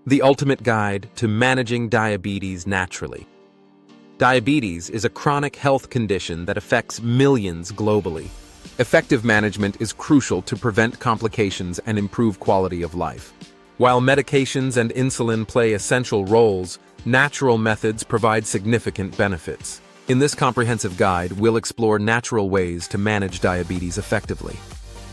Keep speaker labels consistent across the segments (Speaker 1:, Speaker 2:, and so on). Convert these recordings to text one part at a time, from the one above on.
Speaker 1: The ultimate guide to managing diabetes naturally. Diabetes is a chronic health condition that affects millions globally. Effective management is crucial to prevent complications and improve quality of life. While medications and insulin play essential roles, natural methods provide significant benefits. In this comprehensive guide, we'll explore natural ways to manage diabetes effectively.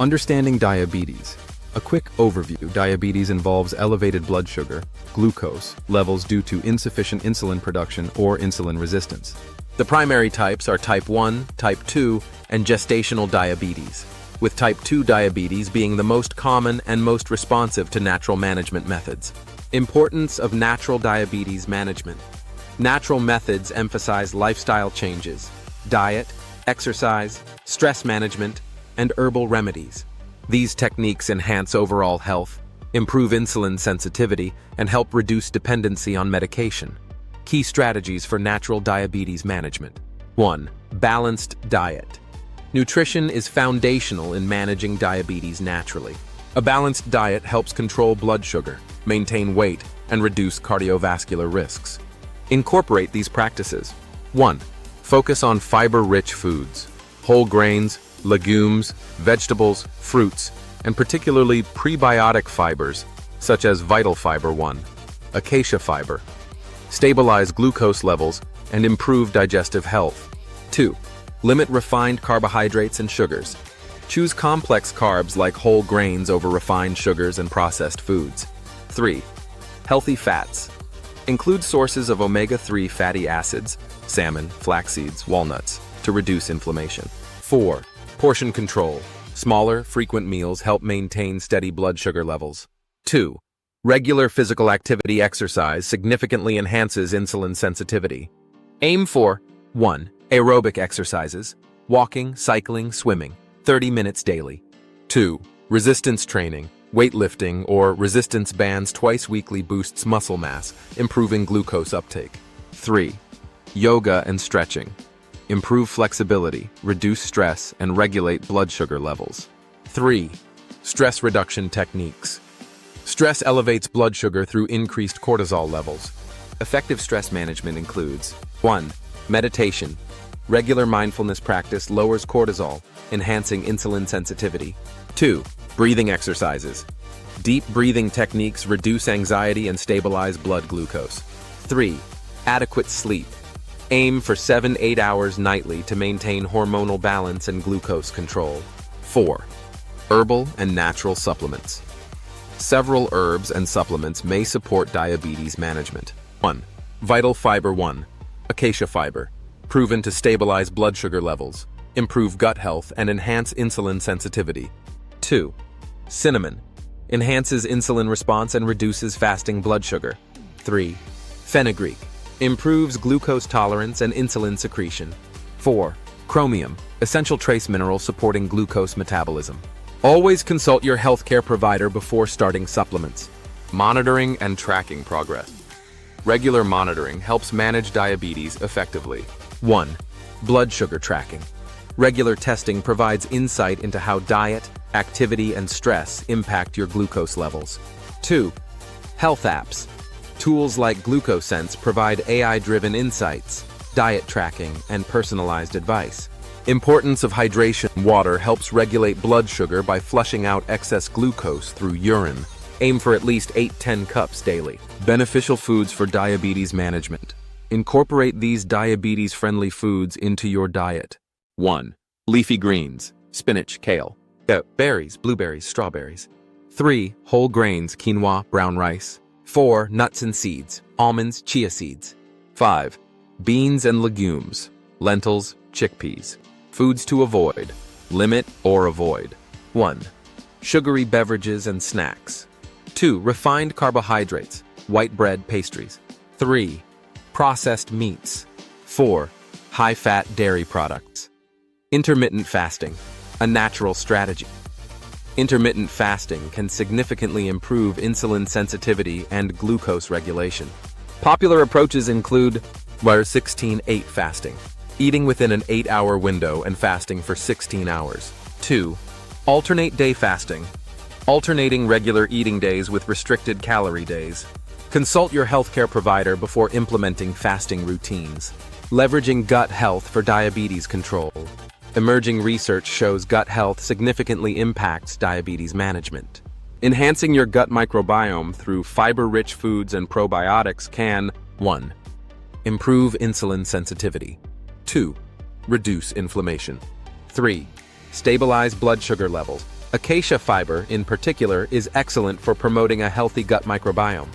Speaker 1: Understanding diabetes. A quick overview: diabetes involves elevated blood sugar, glucose, levels due to insufficient insulin production or insulin resistance. The primary types are type 1, type 2, and gestational diabetes, with type 2 diabetes being the most common and most responsive to natural management methods. Importance of natural diabetes management. Natural methods emphasize lifestyle changes, diet, exercise, stress management, and herbal remedies. These techniques enhance overall health, improve insulin sensitivity, and help reduce dependency on medication. Key strategies for natural diabetes management. 1. Balanced diet. Nutrition is foundational in managing diabetes naturally. A balanced diet helps control blood sugar, maintain weight, and reduce cardiovascular risks. Incorporate these practices. 1. Focus on fiber-rich foods, whole grains, legumes, vegetables, fruits, and particularly prebiotic fibers such as vital fiber 1, acacia fiber. Stabilize glucose levels and improve digestive health. 2. Limit refined carbohydrates and sugars. Choose complex carbs like whole grains over refined sugars and processed foods. 3. Healthy fats. Include sources of omega-3 fatty acids, salmon, flax seeds, walnuts, to reduce inflammation. 4. Portion control. Smaller, frequent meals help maintain steady blood sugar levels. 2. Regular physical activity exercise significantly enhances insulin sensitivity. Aim for 1. Aerobic exercises, walking, cycling, swimming, 30 minutes daily. 2. Resistance training, weightlifting or resistance bands twice weekly boosts muscle mass, improving glucose uptake. 3. Yoga and stretching. Improve flexibility, reduce stress, and regulate blood sugar levels. 3. Stress reduction techniques. Stress elevates blood sugar through increased cortisol levels. Effective stress management includes 1. Meditation. Regular mindfulness practice lowers cortisol, enhancing insulin sensitivity. 2. Breathing exercises. Deep breathing techniques reduce anxiety and stabilize blood glucose. 3. Adequate sleep. Aim for 7-8 hours nightly to maintain hormonal balance and glucose control. 4. Herbal and natural supplements. Several herbs and supplements may support diabetes management. 1. Vital fiber 1, acacia fiber, proven to stabilize blood sugar levels, improve gut health, and enhance insulin sensitivity. 2. Cinnamon, enhances insulin response and reduces fasting blood sugar. 3. Fenugreek, improves glucose tolerance and insulin secretion. 4. Chromium, essential trace mineral supporting glucose metabolism. Always consult your healthcare provider before starting supplements. Monitoring and tracking progress. Regular monitoring helps manage diabetes effectively. 1. Blood sugar tracking. Regular testing provides insight into how diet, activity, and stress impact your glucose levels. 2. Health apps. Tools like GlucoSense provide AI-driven insights, diet tracking, and personalized advice. Importance of hydration. Water helps regulate blood sugar by flushing out excess glucose through urine. Aim for at least 8-10 cups daily. Beneficial foods for diabetes management. Incorporate these diabetes-friendly foods into your diet. 1. Leafy greens, spinach, kale. Berries, blueberries, strawberries. 3. Whole grains, quinoa, brown rice. 4. Nuts and seeds, almonds, chia seeds. 5. Beans and legumes, lentils, chickpeas. Foods to avoid. Limit or avoid. 1. Sugary beverages and snacks. 2. Refined carbohydrates, white bread, pastries. 3. Processed meats. 4. High-fat dairy products. Intermittent fasting, a natural strategy. Intermittent fasting can significantly improve insulin sensitivity and glucose regulation. Popular approaches include 16-8 fasting, eating within an 8-hour window and fasting for 16 hours. 2. Alternate day fasting, alternating regular eating days with restricted calorie days. Consult your healthcare provider before implementing fasting routines. Leveraging gut health for diabetes control. Emerging research shows gut health significantly impacts diabetes management. Enhancing your gut microbiome through fiber-rich foods and probiotics can 1. Improve insulin sensitivity. 2. Reduce inflammation. 3. Stabilize blood sugar levels. Acacia fiber, in particular, is excellent for promoting a healthy gut microbiome.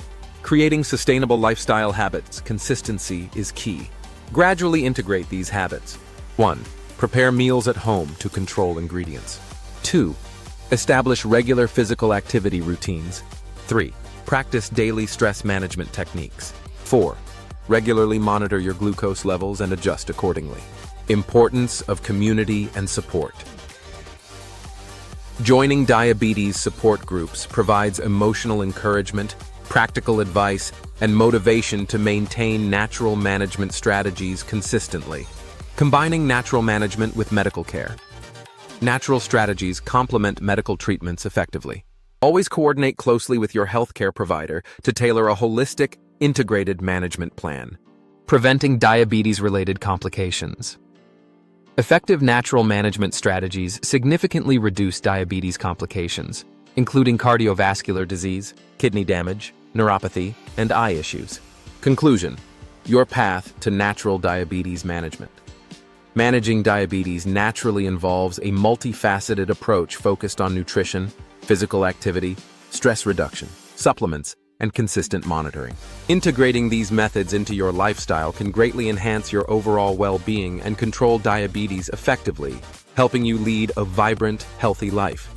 Speaker 1: Creating sustainable lifestyle habits, consistency is key. Gradually integrate these habits. 1. Prepare meals at home to control ingredients. 2. Establish regular physical activity routines. 3. Practice daily stress management techniques. 4. Regularly monitor your glucose levels and adjust accordingly. Importance of community and support. Joining diabetes support groups provides emotional encouragement, practical advice, and motivation to maintain natural management strategies consistently. Combining natural management with medical care. Natural strategies complement medical treatments effectively. Always coordinate closely with your healthcare provider to tailor a holistic, integrated management plan. Preventing diabetes-related complications. Effective natural management strategies significantly reduce diabetes complications, including cardiovascular disease, kidney damage, neuropathy, and eye issues. Conclusion: your path to natural diabetes management. Managing diabetes naturally involves a multifaceted approach focused on nutrition, physical activity, stress reduction, supplements, and consistent monitoring. Integrating these methods into your lifestyle can greatly enhance your overall well-being and control diabetes effectively, helping you lead a vibrant, healthy life.